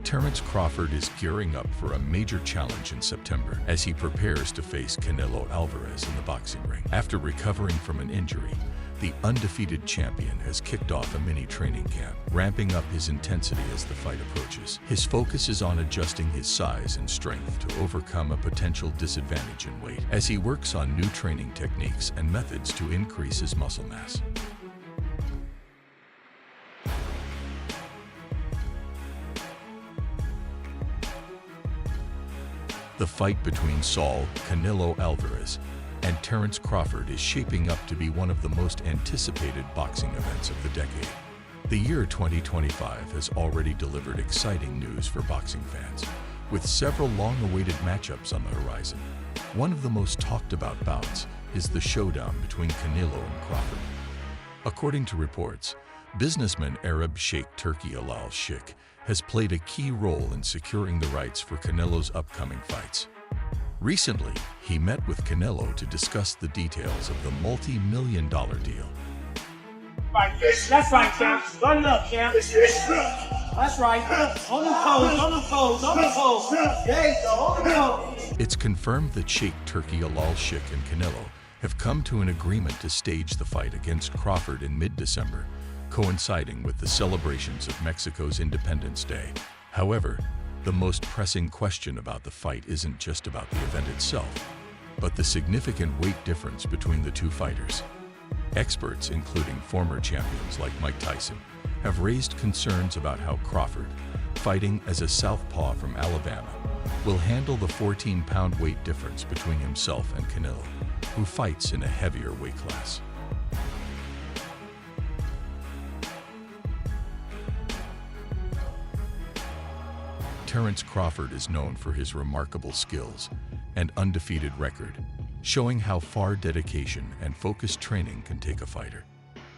Terence Crawford is gearing up for a major challenge in September as he prepares to face Canelo Alvarez in the boxing ring. After recovering from an injury, the undefeated champion has kicked off a mini training camp, ramping up his intensity as the fight approaches. His focus is on adjusting his size and strength to overcome a potential disadvantage in weight as he works on new training techniques and methods to increase his muscle mass. The fight between Canelo Alvarez and Terence Crawford is shaping up to be one of the most anticipated boxing events of the decade. The year 2025 has already delivered exciting news for boxing fans, with several long-awaited matchups on the horizon. One of the most talked about bouts is the showdown between Canelo and Crawford. According to reports, businessman Arab Sheikh Turki Al-Sheikh has played a key role in securing the rights for Canelo's upcoming fights. Recently, he met with Canelo to discuss the details of the multi-million-dollar deal. That's right, champ. Run up, champ. That's right. On the pose, on the pose, on the pose. There you go, on the pose. It's confirmed that Sheikh Turki Al-Sheikh and Canelo have come to an agreement to stage the fight against Crawford in mid-December, coinciding with the celebrations of Mexico's Independence Day. However, the most pressing question about the fight isn't just about the event itself, but the significant weight difference between the two fighters. Experts, including former champions like Mike Tyson, have raised concerns about how Crawford, fighting as a southpaw from Alabama, will handle the 14-pound weight difference between himself and Canelo, who fights in a heavier weight class. Terence Crawford is known for his remarkable skills and undefeated record, showing how far dedication and focused training can take a fighter.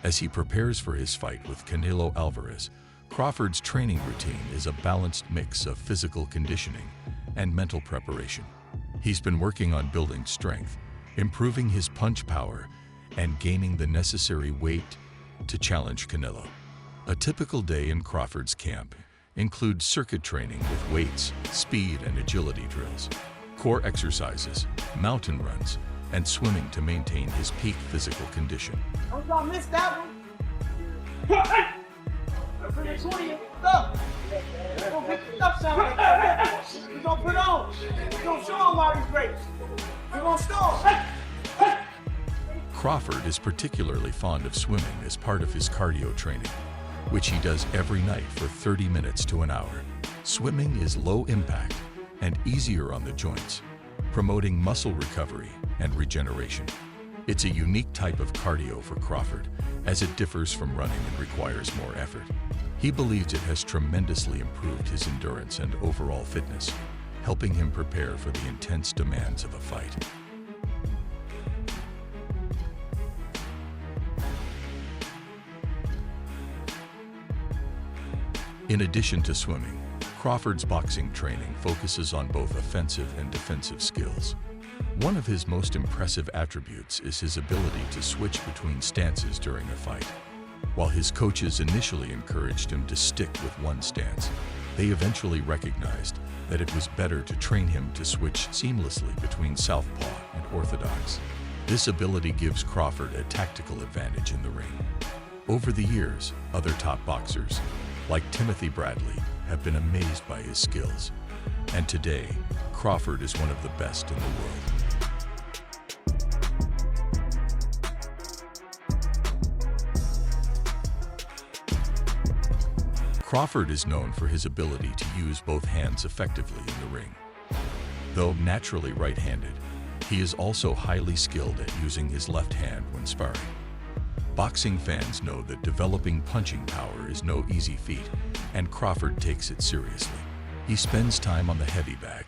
As he prepares for his fight with Canelo Alvarez, Crawford's training routine is a balanced mix of physical conditioning and mental preparation. He's been working on building strength, improving his punch power, and gaining the necessary weight to challenge Canelo. A typical day in Crawford's camp includes circuit training with weights, speed and agility drills, core exercises, mountain runs, and swimming to maintain his peak physical condition. Don't y'all miss that one. Bring it 20. Stop. We're gonna pick the stuff sound like that. We're gonna put on. We're gonna show them why he's great. We're gonna show them. Crawford is particularly fond of swimming as part of his cardio training, which he does every night for 30 minutes to an hour. Swimming is low impact and easier on the joints, promoting muscle recovery and regeneration. It's a unique type of cardio for Crawford, as it differs from running and requires more effort. He believes it has tremendously improved his endurance and overall fitness, helping him prepare for the intense demands of a fight. In addition to swimming, Crawford's boxing training focuses on both offensive and defensive skills. One of his most impressive attributes is his ability to switch between stances during a fight. While his coaches initially encouraged him to stick with one stance, they eventually recognized that it was better to train him to switch seamlessly between southpaw and orthodox. This ability gives Crawford a tactical advantage in the ring. Over the years, other top boxers, like Timothy Bradley, have been amazed by his skills. And today, Crawford is one of the best in the world. Crawford is known for his ability to use both hands effectively in the ring. Though naturally right-handed, he is also highly skilled at using his left hand when sparring. Boxing fans know that developing punching power is no easy feat, and Crawford takes it seriously. He spends time on the heavy bag,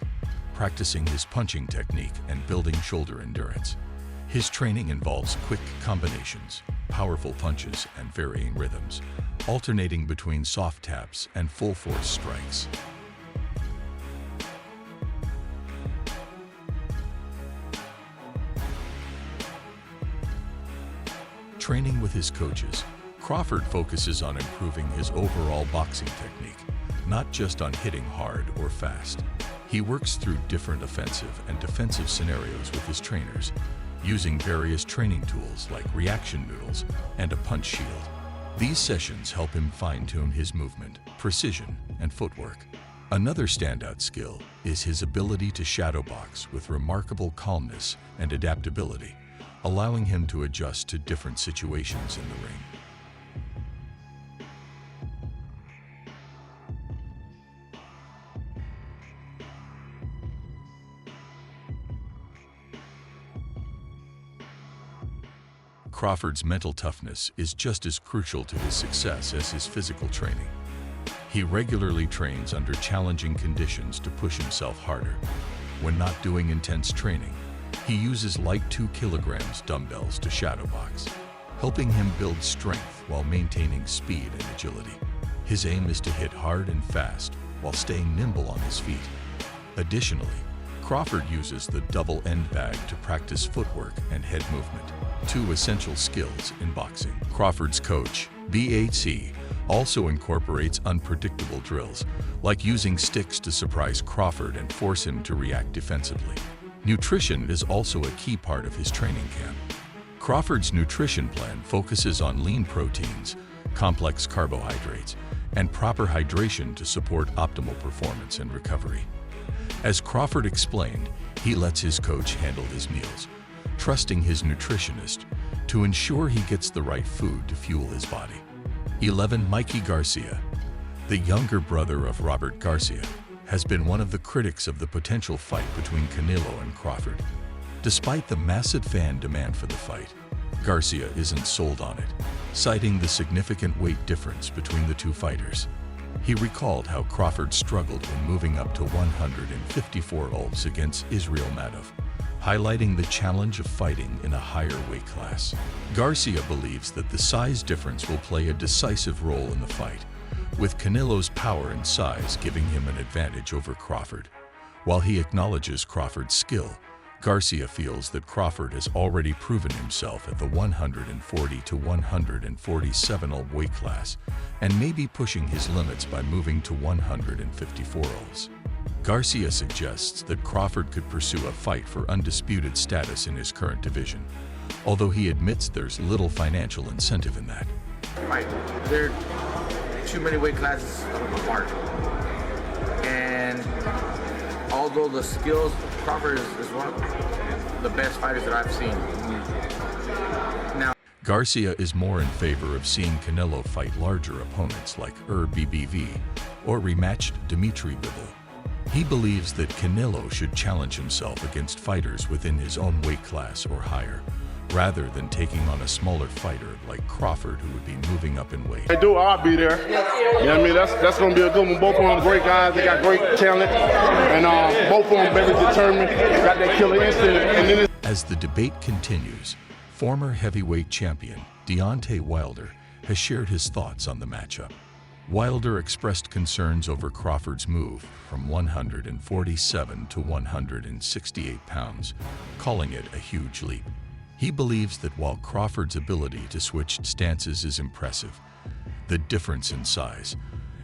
practicing his punching technique and building shoulder endurance. His training involves quick combinations, powerful punches, and varying rhythms, alternating between soft taps and full-force strikes. Training with his coaches, Crawford focuses on improving his overall boxing technique, not just on hitting hard or fast. He works through different offensive and defensive scenarios with his trainers, using various training tools like reaction noodles and a punch shield. These sessions help him fine-tune his movement, precision, and footwork. Another standout skill is his ability to shadow box with remarkable calmness and adaptability, allowing him to adjust to different situations in the ring. Crawford's mental toughness is just as crucial to his success as his physical training. He regularly trains under challenging conditions to push himself harder. When not doing intense training, he uses light 2 kilograms dumbbells to shadow box, helping him build strength while maintaining speed and agility. His aim is to hit hard and fast while staying nimble on his feet. Additionally, Crawford uses the double end bag to practice footwork and head movement, 2 essential skills in boxing. Crawford's coach, BHC, also incorporates unpredictable drills, like using sticks to surprise Crawford and force him to react defensively. Nutrition is also a key part of his training camp. Crawford's nutrition plan focuses on lean proteins, complex carbohydrates, and proper hydration to support optimal performance and recovery. As Crawford explained, he lets his coach handle his meals, trusting his nutritionist to ensure he gets the right food to fuel his body. 11. Mikey Garcia, the younger brother of Robert Garcia, has been one of the critics of the potential fight between Canelo and Crawford. Despite the massive fan demand for the fight, Garcia isn't sold on it, citing the significant weight difference between the two fighters. He recalled how Crawford struggled when moving up to 154 ounces against Israel Madov, highlighting the challenge of fighting in a higher weight class. Garcia believes that the size difference will play a decisive role in the fight, with Canelo's power and size giving him an advantage over Crawford. While he acknowledges Crawford's skill, Garcia feels that Crawford has already proven himself at the 140 to 147 weight class and may be pushing his limits by moving to 154 ounces. Garcia suggests that Crawford could pursue a fight for undisputed status in his current division, although he admits there's little financial incentive in that. Right. There are too many weight classes apart. And although the skills, Crawford is one of the best fighters that I've seen. Now, Garcia is more in favor of seeing Canelo fight larger opponents like BBV or rematched Dimitri Bivol. He believes that Canelo should challenge himself against fighters within his own weight class or higher, rather than taking on a smaller fighter like Crawford who would be moving up in weight. They do, I'll be there. You know what I mean? That's going to be a good one. Both of them great guys. They got great talent. And both of them very determined. Got that killer instinct. And then as the debate continues, former heavyweight champion Deontay Wilder has shared his thoughts on the matchup. Wilder expressed concerns over Crawford's move from 147 to 168 pounds, calling it a huge leap. He believes that while Crawford's ability to switch stances is impressive, the difference in size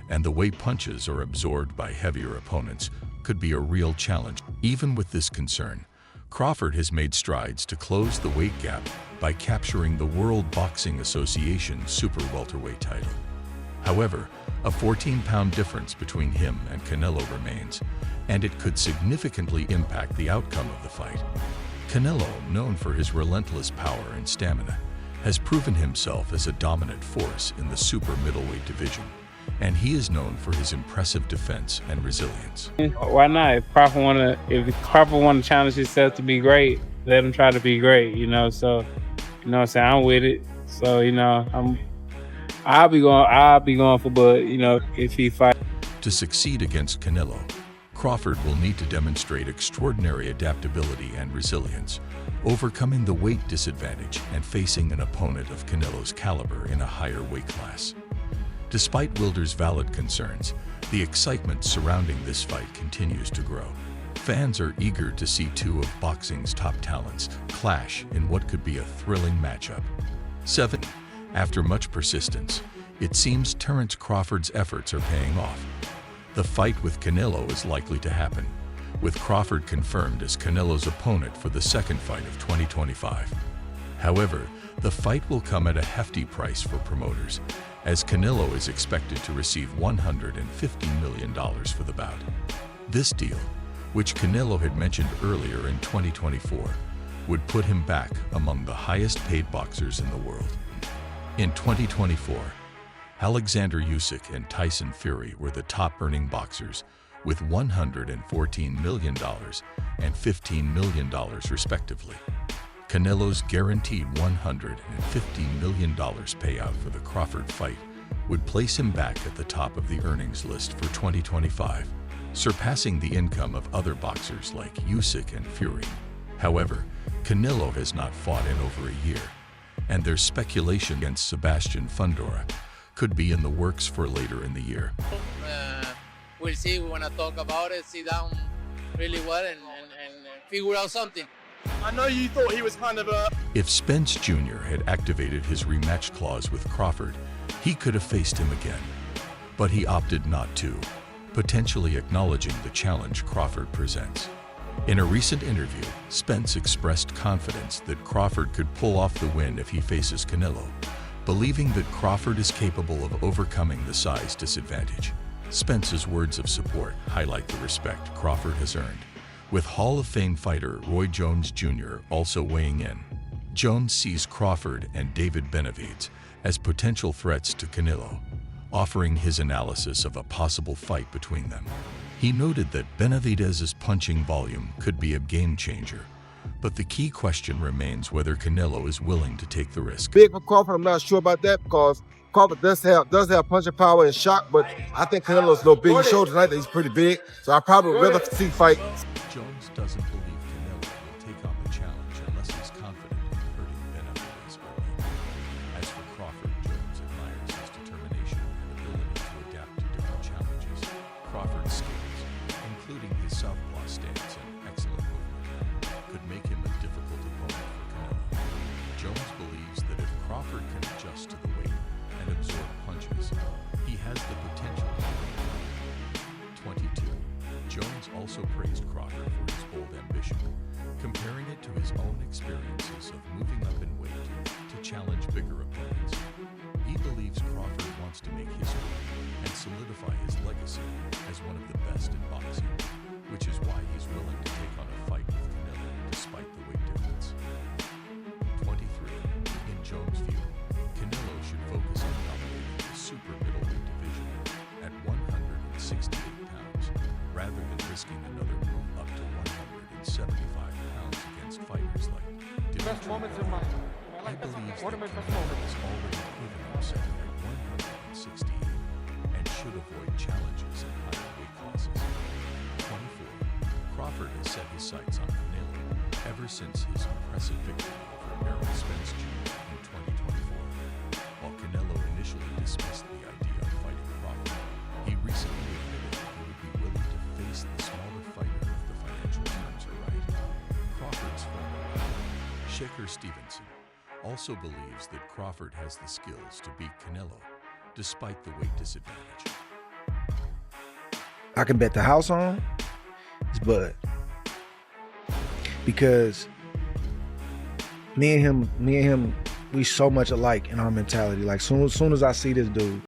and the way punches are absorbed by heavier opponents could be a real challenge. Even with this concern, Crawford has made strides to close the weight gap by capturing the World Boxing Association super welterweight title. However, a 14-pound difference between him and Canelo remains, and it could significantly impact the outcome of the fight. Canelo, known for his relentless power and stamina, has proven himself as a dominant force in the super middleweight division, and he is known for his impressive defense and resilience. Why not? If Crawford want to challenge himself to be great, let him try to be great, you know. So, you know what I'm saying, I'm with it. So, you know, I'll be going for Bud, you know, if he fights. To succeed against Canelo, Crawford will need to demonstrate extraordinary adaptability and resilience, overcoming the weight disadvantage and facing an opponent of Canelo's caliber in a higher weight class. Despite Wilder's valid concerns, the excitement surrounding this fight continues to grow. Fans are eager to see two of boxing's top talents clash in what could be a thrilling matchup. 7. After much persistence, it seems Terence Crawford's efforts are paying off. The fight with Canelo is likely to happen, with Crawford confirmed as Canelo's opponent for the second fight of 2025. However, the fight will come at a hefty price for promoters, as Canelo is expected to receive $150 million for the bout. This deal, which Canelo had mentioned earlier in 2024, would put him back among the highest-paid boxers in the world. In 2024, Alexander Usyk and Tyson Fury were the top-earning boxers, with $114 million and $15 million respectively. Canelo's guaranteed $150 million payout for the Crawford fight would place him back at the top of the earnings list for 2025, surpassing the income of other boxers like Usyk and Fury. However, Canelo has not fought in over a year, and there's speculation against Sebastian Fundora could be in the works for later in the year. We'll see. We want to talk about it, sit down really well and figure out something. I know you thought he was kind of a... If Spence Jr. had activated his rematch clause with Crawford, he could have faced him again. But he opted not to, potentially acknowledging the challenge Crawford presents. In a recent interview, Spence expressed confidence that Crawford could pull off the win if he faces Canelo, believing that Crawford is capable of overcoming the size disadvantage. Spence's words of support highlight the respect Crawford has earned, with Hall of Fame fighter Roy Jones Jr. also weighing in. Jones sees Crawford and David Benavidez as potential threats to Canelo, offering his analysis of a possible fight between them. He noted that Benavidez's punching volume could be a game-changer, but the key question remains whether Canelo is willing to take the risk. Big for Crawford, I'm not sure about that because Crawford does have punching power and shock, but I think Canelo's no big. He showed tonight that he's pretty big, so I probably would rather see fight. Jones doesn't believe Canelo will take on the challenge unless he's confident in hurting Benavidez early. As for Crawford, Jones admires his determination and ability to adapt to different challenges. Crawford's skills, including his southpaw stance and excellent movement, could make him a difficult opponent for Canelo. Jones believes that if Crawford can adjust to the weight and absorb punches, he has the potential to win. 22. Jones also praised Crawford for his bold ambition, comparing it to his own experiences of moving up in weight to challenge bigger opponents. He believes Crawford wants to make history and solidify his legacy as one of the best in boxing, which is why he's willing to take on a fight with Canelo despite the weight difference. 23. In Jones' view, Canelo should focus on dominating the super middleweight division at 168 pounds, rather than risking another move up to 175 pounds against fighters like Best moments in my He life. believes One that of my best Canelo moments. has already proven himself at 168 and should avoid challenges in higher weight classes. 24. Crawford has set his sights on Canelo ever since his impressive victory over Errol Spence Jr. in 2024. While Canelo initially dismissed the idea of fighting Crawford, he recently admitted that he would be willing to face the smaller fighter if the financial terms are right. Crawford's former rival, Shakur Stevenson, also believes that Crawford has the skills to beat Canelo, despite the weight disadvantage. I can bet the house on is Bud. Because me and him, we so much alike in our mentality. Like soon as I see this dude,